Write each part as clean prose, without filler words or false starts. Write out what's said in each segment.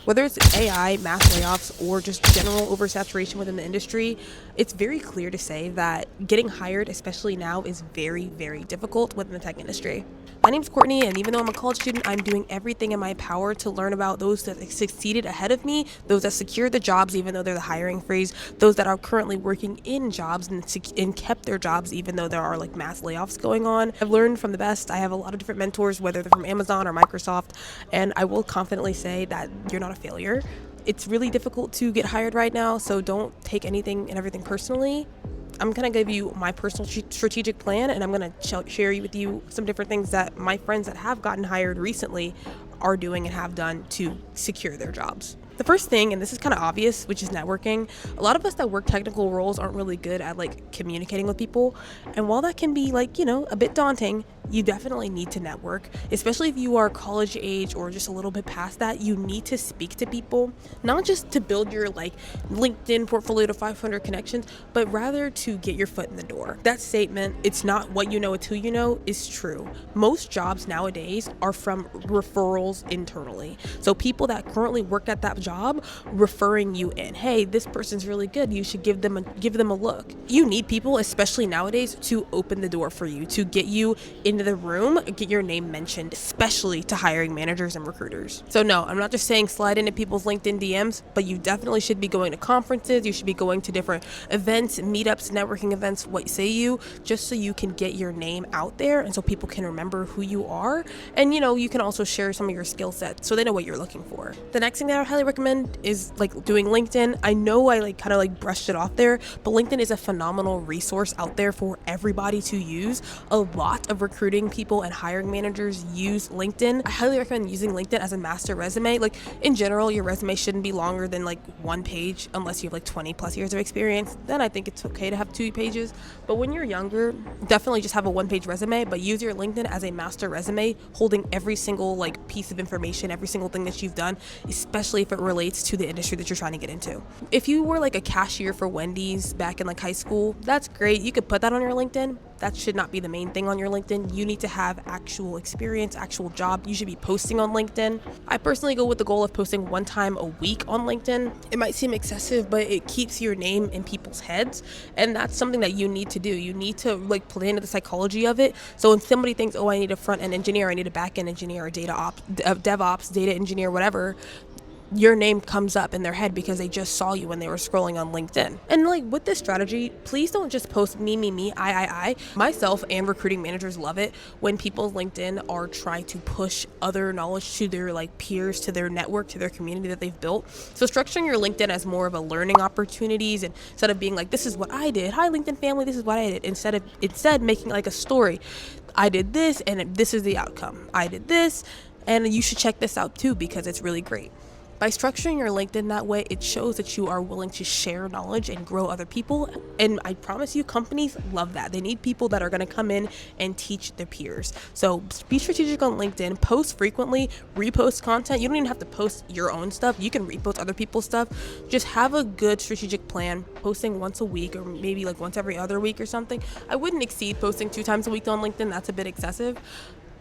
Whether it's AI, mass layoffs, or just general oversaturation within the industry, it's very clear to say that getting hired, especially now, is very, very difficult within the tech industry. My name's Courtney, and even though I'm a college student, I'm doing everything in my power to learn about those that succeeded ahead of me, those that secured the jobs even though they're the hiring freeze, those that are currently working in jobs and kept their jobs even though there are like mass layoffs going on. I've learned from the best. I have a lot of different mentors, whether they're from Amazon or Microsoft, and I will confidently say that you're not a failure. It's really difficult to get hired right now, so don't take anything and everything personally. I'm going to give you my personal strategic plan, and I'm going to share with you some different things that my friends that have gotten hired recently are doing and have done to secure their jobs. The first thing, and this is kind of obvious, which is networking. A lot of us that work technical roles aren't really good at like communicating with people. And while that can be like, a bit daunting, you definitely need to network, especially if you are college age or just a little bit past that. You need to speak to people, not just to build your like LinkedIn portfolio to 500 connections, but rather to get your foot in the door. That statement, it's not what you know, it's who you know, is true. Most jobs nowadays are from referrals internally. So people that currently work at that job referring you in. Hey, this person's really good. You should give them a look. You need people, especially nowadays, to open the door for you, to get you into the room, get your name mentioned, especially to hiring managers and recruiters. So no, I'm not just saying slide into people's LinkedIn DMs, but you definitely should be going to conferences. You should be going to different events, meetups, networking events, what say you, just so you can get your name out there and so people can remember who you are. And you can also share some of your skill sets so they know what you're looking for. The next thing that I would highly recommend is like doing LinkedIn. I know I kind of brushed it off there, but LinkedIn is a phenomenal resource out there for everybody to use. A lot of recruiting people and hiring managers use LinkedIn. I highly recommend using LinkedIn as a master resume. Like in general, your resume shouldn't be longer than like one page unless you have like 20 plus years of experience. Then I think it's okay to have 2 pages. But when you're younger, definitely just have a 1-page resume, but use your LinkedIn as a master resume, holding every single like piece of information, every single thing that you've done, especially if it relates to the industry that you're trying to get into. If you were like a cashier for Wendy's back in like high school, that's great. You could put that on your LinkedIn. That should not be the main thing on your LinkedIn. You need to have actual experience, actual job. You should be posting on LinkedIn. I personally go with the goal of posting 1 time a week on LinkedIn. It might seem excessive, but it keeps your name in people's heads. And that's something that you need to do. You need to play into the psychology of it. So when somebody thinks, oh, I need a front-end engineer, I need a back-end engineer, or DevOps, data engineer, whatever, your name comes up in their head because they just saw you when they were scrolling on LinkedIn. And with this strategy, please don't just post me, I. Myself and recruiting managers love it when people's LinkedIn are trying to push other knowledge to their peers, to their network, to their community that they've built. So structuring your LinkedIn as more of a learning opportunities, and instead of being like, this is what I did. Hi, LinkedIn family, this is what I did. Instead making like a story. I did this and this is the outcome. I did this and you should check this out too because it's really great. By structuring your LinkedIn that way, it shows that you are willing to share knowledge and grow other people. And I promise you, companies love that. They need people that are going to come in and teach their peers. So be strategic on LinkedIn, post frequently, repost content. You don't even have to post your own stuff. You can repost other people's stuff. Just have a good strategic plan, posting once a week or maybe once every other week or something. I wouldn't exceed posting 2 times a week on LinkedIn. That's a bit excessive.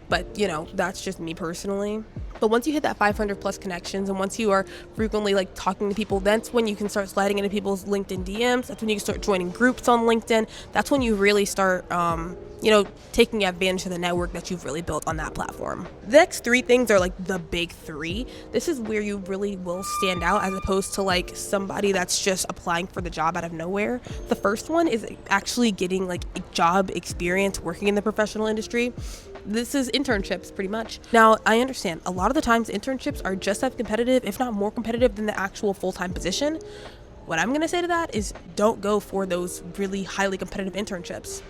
But, that's just me personally. But once you hit that 500 plus connections and once you are frequently talking to people, that's when you can start sliding into people's LinkedIn DMs. That's when you can start joining groups on LinkedIn. That's when you really start, taking advantage of the network that you've really built on that platform. The next 3 things are the big 3. This is where you really will stand out as opposed to somebody that's just applying for the job out of nowhere. The first one is actually getting job experience working in the professional industry. This is internships pretty much. Now, I understand a lot of the times internships are just as competitive, if not more competitive than the actual full-time position. What I'm going to say to that is don't go for those really highly competitive internships.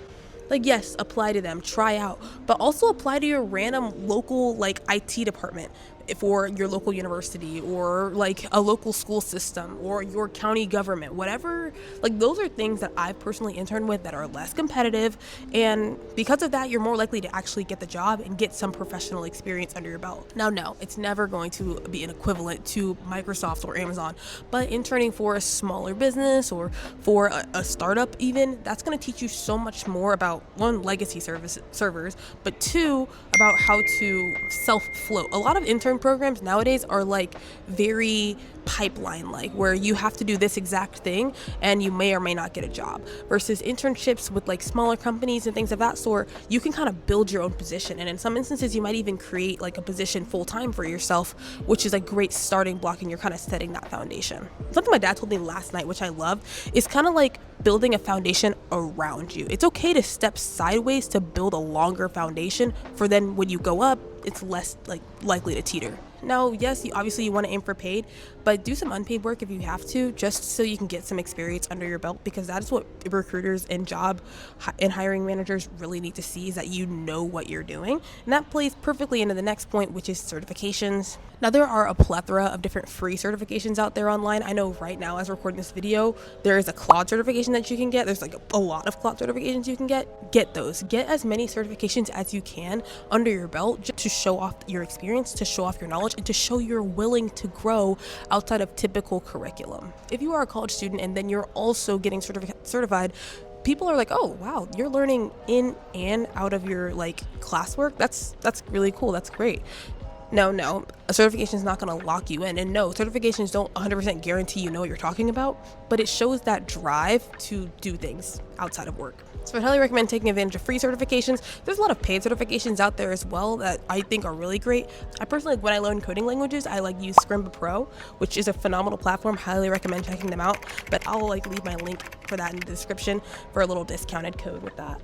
Yes, apply to them, try out, but also apply to your random local IT department for your local university or a local school system or your county government, whatever. Those are things that I've personally interned with that are less competitive, and because of that, you're more likely to actually get the job and get some professional experience under your belt. Now, no, it's never going to be an equivalent to Microsoft or Amazon, but interning for a smaller business or for a startup even, that's going to teach you so much more about, 1, legacy servers, but 2, about how to self-float. A lot of intern hiring programs nowadays are like very pipeline like, where you have to do this exact thing and you may or may not get a job, versus internships with like smaller companies and things of that sort. You can kind of build your own position, and in some instances you might even create like a position full-time for yourself, which is a great starting block, and you're kind of setting that foundation. Something my dad told me last night, which I love, is kind of like building a foundation around you. It's okay to step sideways to build a longer foundation, for then when you go up, it's less like likely to teeter. Now, yes, you want to aim for paid, but do some unpaid work if you have to, just so you can get some experience under your belt, because that is what recruiters and hiring managers really need to see, is that you know what you're doing. And that plays perfectly into the next point, which is certifications. Now, there are a plethora of different free certifications out there online. I know right now, as we're recording this video, there is a Claude certification that you can get. There's like a lot of Claude certifications you can get. Get those. Get as many certifications as you can under your belt, just to show off your experience, to show off your knowledge, and to show you're willing to grow outside of typical curriculum. If you are a college student and then you're also getting certified, people are like, oh wow, you're learning in and out of your like classwork. That's really cool. That's great. No, a certification is not going to lock you in. And no, certifications don't 100% guarantee you know what you're talking about, but it shows that drive to do things outside of work. So I highly recommend taking advantage of free certifications. There's a lot of paid certifications out there as well that I think are really great. I personally, when I learn coding languages, I like use Scrimba Pro, which is a phenomenal platform. Highly recommend checking them out, but I'll like leave my link for that in the description for a little discounted code with that.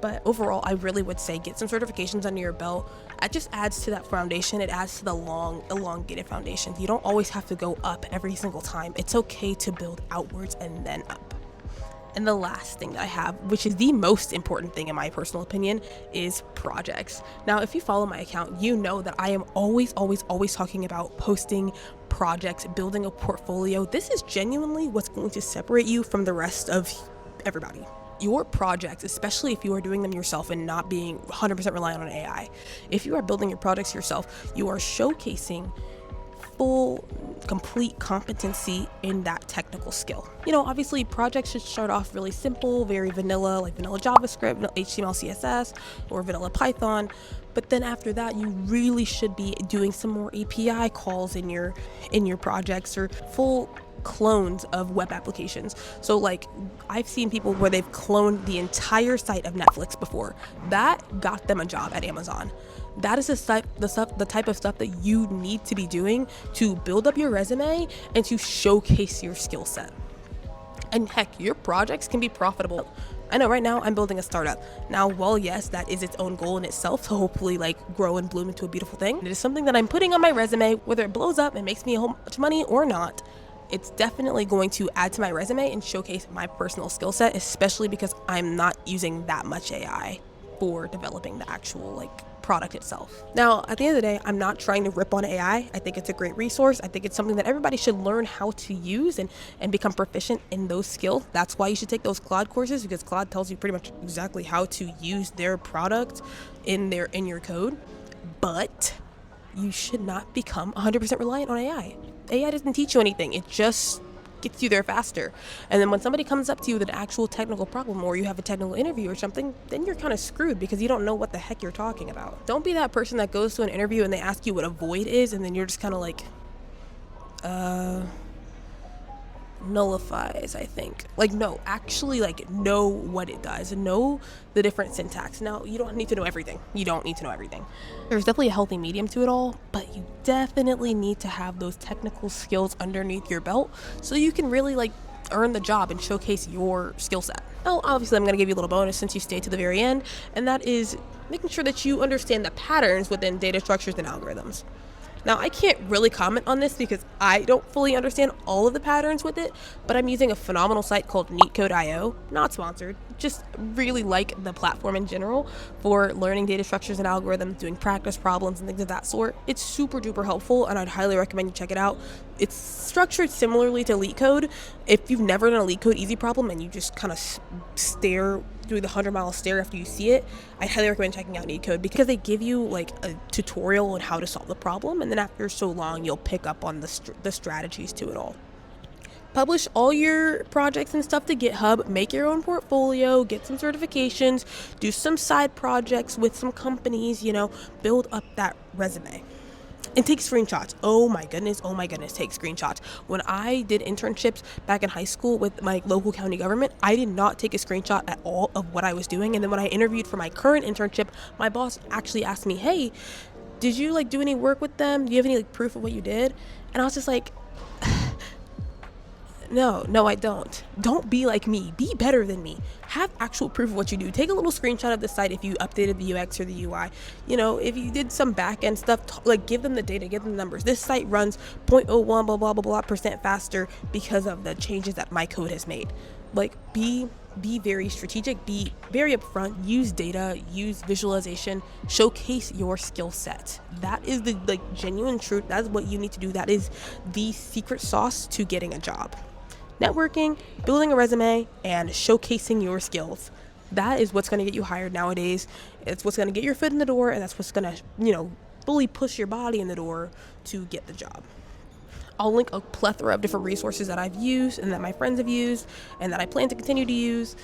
But overall, I really would say get some certifications under your belt. It just adds to that foundation. It adds to the long, elongated foundation. You don't always have to go up every single time. It's okay to build outwards and then up. And the last thing that I have, which is the most important thing in my personal opinion, is projects. Now, if you follow my account, you know that I am always talking about posting projects, building a portfolio. This is genuinely what's going to separate you from the rest of everybody. Your projects, especially if you are doing them yourself and not being 100% reliant on AI, if you are building your projects yourself, you are showcasing full, complete competency in that technical skill. You know, obviously projects should start off really simple, very vanilla, like vanilla JavaScript, HTML, CSS, or vanilla Python. But then after that, you really should be doing some more API calls in your projects, or full clones of web applications. So like, I've seen people where they've cloned the entire site of Netflix before. That got them a job at Amazon. That is the type of stuff that you need to be doing to build up your resume and to showcase your skill set. And heck, your projects can be profitable. I know right now I'm building a startup. Now, well, yes, that is its own goal in itself to hopefully like grow and bloom into a beautiful thing. It is something that I'm putting on my resume, whether it blows up and makes me a whole bunch of money or not. It's definitely going to add to my resume and showcase my personal skill set, especially because I'm not using that much AI for developing the actual like product itself. Now, at the end of the day, I'm not trying to rip on AI. I think it's a great resource. I think it's something that everybody should learn how to use and become proficient in those skills. That's why you should take those Claude courses, because Claude tells you pretty much exactly how to use their product in your code. But you should not become 100% reliant on AI. AI doesn't teach you anything. It just gets you there faster. And then when somebody comes up to you with an actual technical problem, or you have a technical interview or something, then you're kind of screwed because you don't know what the heck you're talking about. Don't be that person that goes to an interview and they ask you what a void is, and then you're just kind of like, nullifies, I think. Like, no, actually, like, know what it does, know the different syntax. Now, you don't need to know everything. There's definitely a healthy medium to it all, but you definitely need to have those technical skills underneath your belt so you can really like earn the job and showcase your skill set. Now, obviously, I'm going to give you a little bonus since you stayed to the very end, and that is making sure that you understand the patterns within data structures and algorithms. Now, I can't really comment on this because I don't fully understand all of the patterns with it, but I'm using a phenomenal site called LeetCode.io, not sponsored, just really like the platform in general for learning data structures and algorithms, doing practice problems and things of that sort. It's super duper helpful, and I'd highly recommend you check it out. It's structured similarly to LeetCode. If you've never done a LeetCode easy problem and you just kind of stare through the 100-mile stare after you see it, I highly recommend checking out NeetCode because they give you like a tutorial on how to solve the problem, and then after so long you'll pick up on the strategies to it all. Publish all your projects and stuff to GitHub, make your own portfolio, get some certifications, do some side projects with some companies, build up that resume. And take screenshots. Oh my goodness, take screenshots. When I did internships back in high school with my local county government, I did not take a screenshot at all of what I was doing. And then when I interviewed for my current internship, my boss actually asked me, hey, did you like do any work with them? Do you have any like proof of what you did? And I was just like, no, I don't. Don't be like me. Be better than me. Have actual proof of what you do. Take a little screenshot of the site if you updated the UX or the UI. You know, if you did some back end stuff, like give them the data, give them the numbers. This site runs 0.01 blah blah blah blah percent faster because of the changes that my code has made. Like be very strategic, be very upfront, use data, use visualization, showcase your skill set. That is the like genuine truth. That's what you need to do. That is the secret sauce to getting a job. Networking, building a resume, and showcasing your skills. That is what's going to get you hired nowadays. It's what's going to get your foot in the door, and that's what's going to, fully push your body in the door to get the job. I'll link a plethora of different resources that I've used and that my friends have used and that I plan to continue to use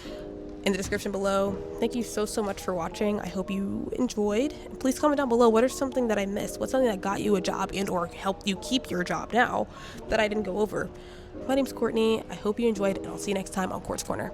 in the description below. Thank you so much for watching. I hope you enjoyed. And please comment down below, what is something that I missed? What's something that got you a job and or helped you keep your job now that I didn't go over? My name's Courtney. I hope you enjoyed, and I'll see you next time on Court's Corner.